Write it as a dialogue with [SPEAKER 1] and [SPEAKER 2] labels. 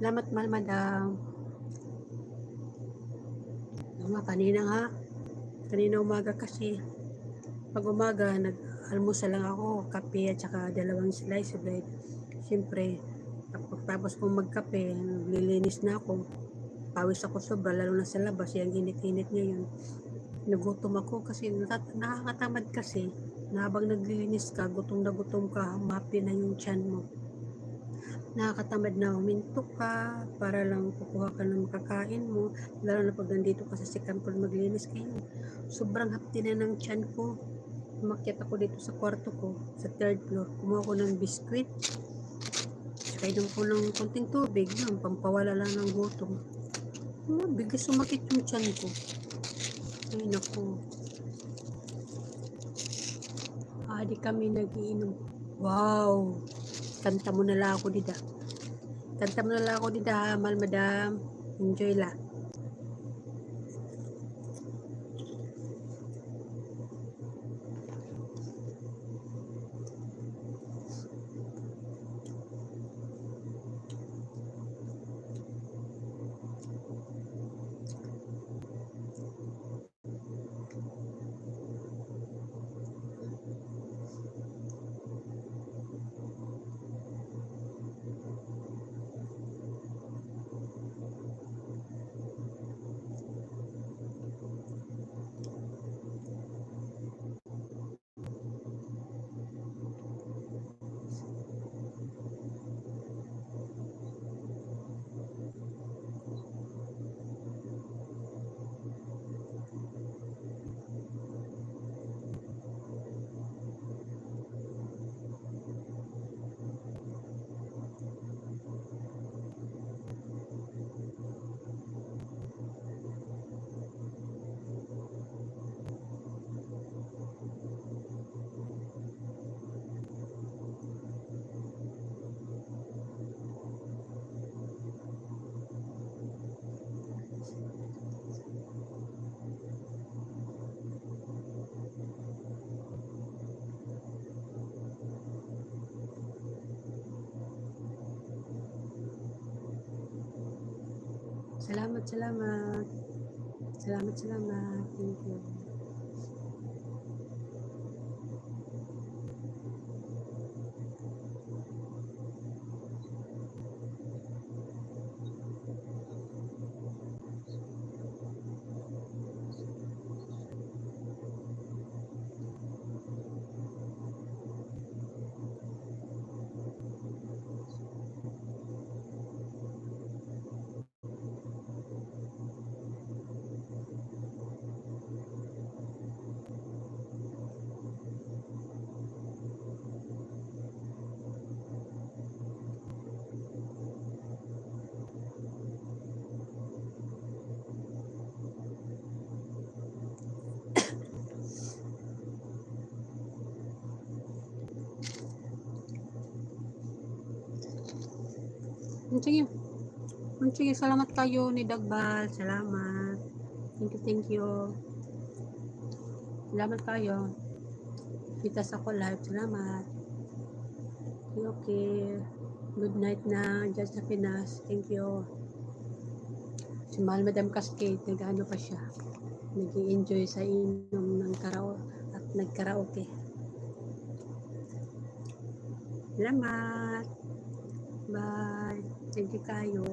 [SPEAKER 1] Salamat, mahal madam. Kanina umaga kasi. Pag umaga, nag-almusal lang ako, kape at saka 2 slice of bread. Siyempre, tapos kung magkape, naglilinis na ako. Pawis ako sobra, lalo na sa labas, yung init-init ngayon. Nagutom ako kasi nakakatamad kasi na habang naglilinis ka, gutom na gutom ka, mapi na yung tiyan mo. Nakakatamad na huminto ka para lang kukuha ka ng makakain mo, lalo na pag nandito ka sa second floor maglinis kayo. Sobrang hapdi na ng tiyan ko. Umakyat ako dito sa kwarto ko, sa 3rd floor. Kumuha ko ng biskwit. Kainom ko ng konting tubig, yun, pampawala lang ng gutom. Bigla sumakit yung tiyan ko. Ay, naku. Di kami nagiinom. Wow! Kanta mo na lang ako dida. Mahal madam. Enjoy la. Salamat. Thank you. Sige, salamat kayo ni Dagbal. Salamat. Thank you. Salamat kayo. Kita sa ko live. Salamat. Okay. Good night na dyan sa Pinas. Thank you. Si Mahal Madam Cascade, nag-ano pa siya. Nag-i-enjoy sa inom ng at nag-karaoke. Salamat. Bye. Thank you kayo.